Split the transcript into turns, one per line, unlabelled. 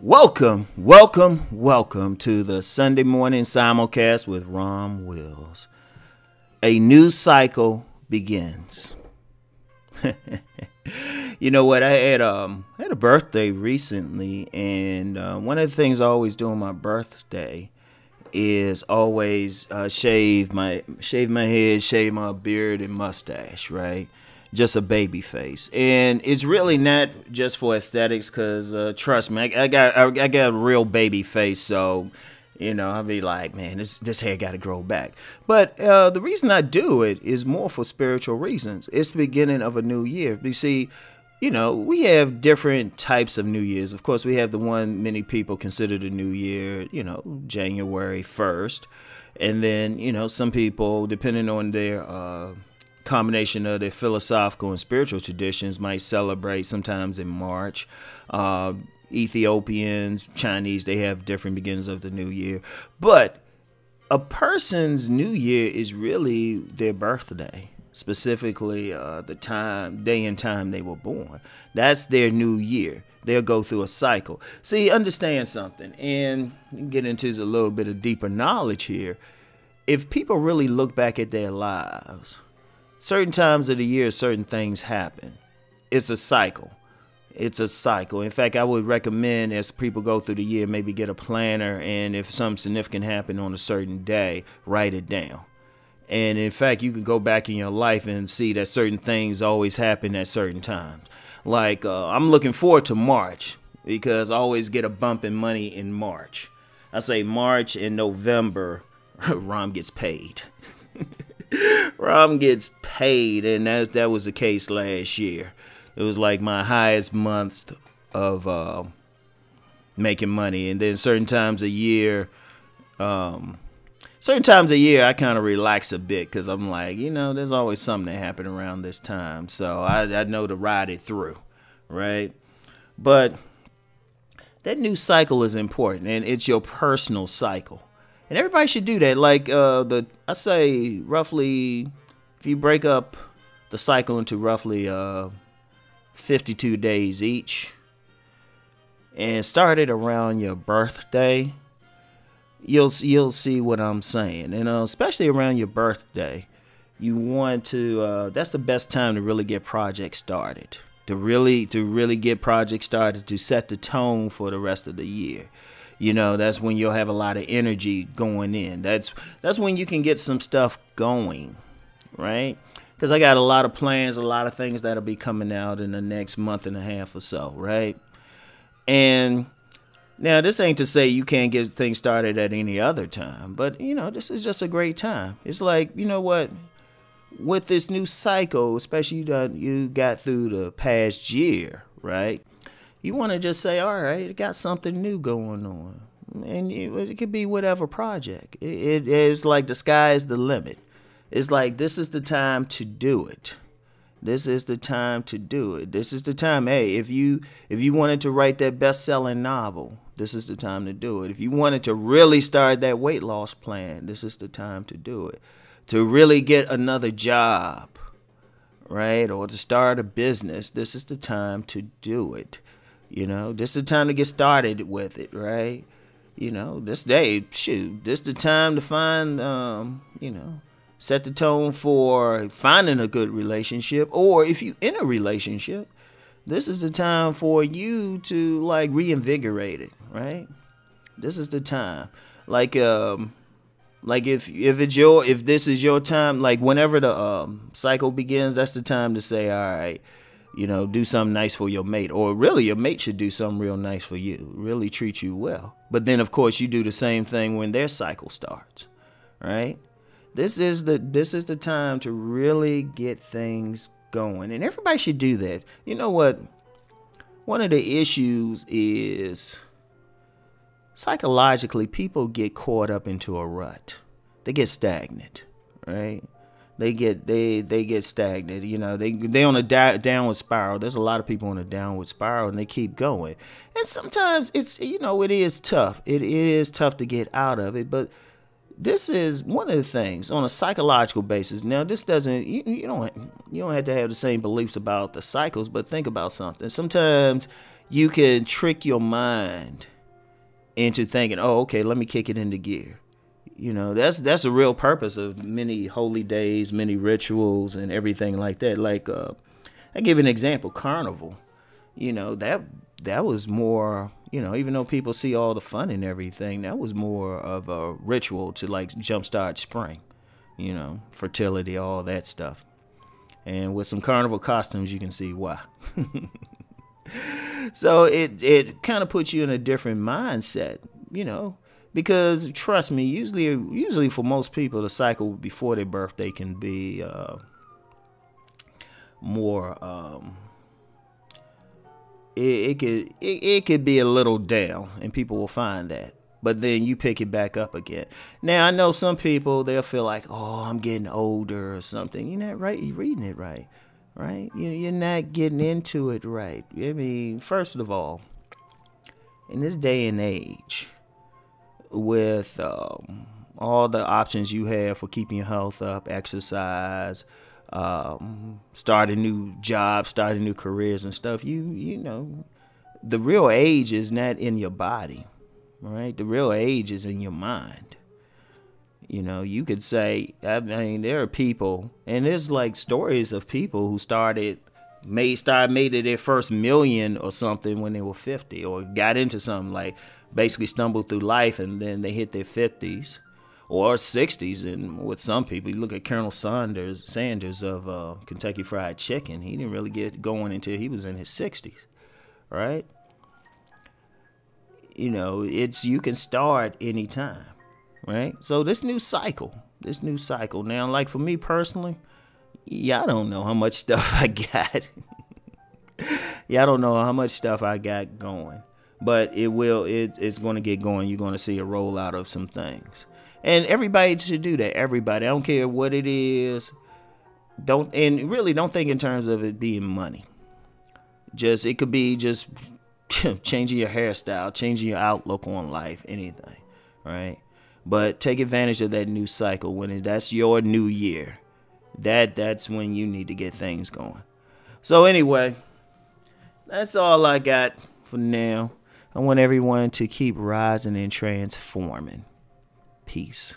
Welcome to the Sunday morning simulcast with Rom Wills. A new cycle begins. You know what? I had a birthday recently, and one of the things I always do on my birthday is always shave my head, shave my beard and mustache, right? Just a baby face, and it's really not just for aesthetics. Cause trust me, I got a real baby face, so I'll be like, man, this hair got to grow back. But the reason I do it is more for spiritual reasons. It's the beginning of a new year. You see, we have different types of New Year's. Of course, we have the one many people consider the New Year, January 1st, and then some people, depending on their combination of their philosophical and spiritual traditions, might celebrate sometimes in March. Ethiopians, Chinese, they have different beginnings of the new year. But a person's new year is really their birthday, specifically the day and time they were born. That's their new year. They'll go through a cycle. See, understand something, and get into a little bit of deeper knowledge here. If people really look back at their lives, certain times of the year, certain things happen. It's a cycle. It's a cycle. In fact, I would recommend as people go through the year, maybe get a planner, and if something significant happened on a certain day, write it down. And in fact, you can go back in your life and see that certain things always happen at certain times. Like, I'm looking forward to March because I always get a bump in money in March. I say March and November, Rom gets paid. Rom gets paid, and that was the case last year. It was like my highest month of making money, and then certain times a year, I kind of relax a bit because I'm like, there's always something that happened around this time, so I know to ride it through, right? But that new cycle is important, and it's your personal cycle. And everybody should do that. Like I say roughly, if you break up the cycle into roughly 52 days each, and start it around your birthday, you'll see what I'm saying. And especially around your birthday, you want to. That's the best time to really get projects started. To really get projects started, to set the tone for the rest of the year. That's when you'll have a lot of energy going in. That's when you can get some stuff going, right? Because I got a lot of plans, a lot of things that'll be coming out in the next month and a half or so, right? And now this ain't to say you can't get things started at any other time, but this is just a great time. It's like, what? With this new cycle, especially you got through the past year, right? You want to just say, all right, it got something new going on. And it could be whatever project. It is like the sky is the limit. It's like, this is the time to do it. This is the time to do it. This is the time. Hey, if you wanted to write that best-selling novel, this is the time to do it. If you wanted to really start that weight loss plan, this is the time to do it. To really get another job, right? Or to start a business, this is the time to do it. This is the time to get started with it, right? This day, shoot, this is the time to find, set the tone for finding a good relationship. Or if you in a relationship, this is the time for you to like reinvigorate it, right? This is the time. Like if this is your time, like whenever the cycle begins, that's the time to say, all right, do something nice for your mate, or really your mate should do something real nice for you, really treat you well. But then of course you do the same thing when their cycle starts, right? This is the time to really get things going, and everybody should do that. You know what? One of the issues is psychologically people get caught up into a rut. They get stagnant, right? They get stagnant. They on a downward spiral. There's a lot of people on a downward spiral, and they keep going. And sometimes it is tough. It is tough to get out of it. But this is one of the things on a psychological basis. Now, this doesn't. You don't have to have the same beliefs about the cycles, but think about something. Sometimes you can trick your mind into thinking, oh, okay, let me kick it into gear. You know, that's the real purpose of many holy days, many rituals, and everything like that. Like, I give an example, Carnival. You know, that was more, you know, even though people see all the fun and everything, that was more of a ritual to like jumpstart spring, you know, fertility, all that stuff. And with some carnival costumes, you can see why. So it kind of puts you in a different mindset, you know, because trust me, usually for most people, the cycle before their birthday can be more. It could be a little down, and people will find that. But then you pick it back up again. Now I know some people, they'll feel like, oh, I'm getting older or something. You're not right. You're reading it right, right? You're not getting into it right. I mean, first of all, in this day and age, with all the options you have for keeping your health up, exercise, starting new jobs, starting new careers and stuff, you know, the real age is not in your body, right? The real age is in your mind. You know, you could say, I mean, there are people, and there's like stories of people who made it their first million or something when they were 50, or got into something, like basically stumbled through life, and then they hit their 50s or 60s. And with some people, you look at Colonel Sanders of Kentucky Fried Chicken, he didn't really get going until he was in his 60s, right? You know, you can start anytime, right? So this new cycle now, like for me personally, yeah, I don't know how much stuff I got. Yeah, I don't know how much stuff I got going, but it's going to get going. You're going to see a rollout of some things. And everybody should do that. Everybody. I don't care what it is. Don't think in terms of it being money. It could be just changing your hairstyle, changing your outlook on life, anything, right? But take advantage of that new cycle that's your new year. That's when you need to get things going. So anyway, that's all I got for now. I want everyone to keep rising and transforming. Peace.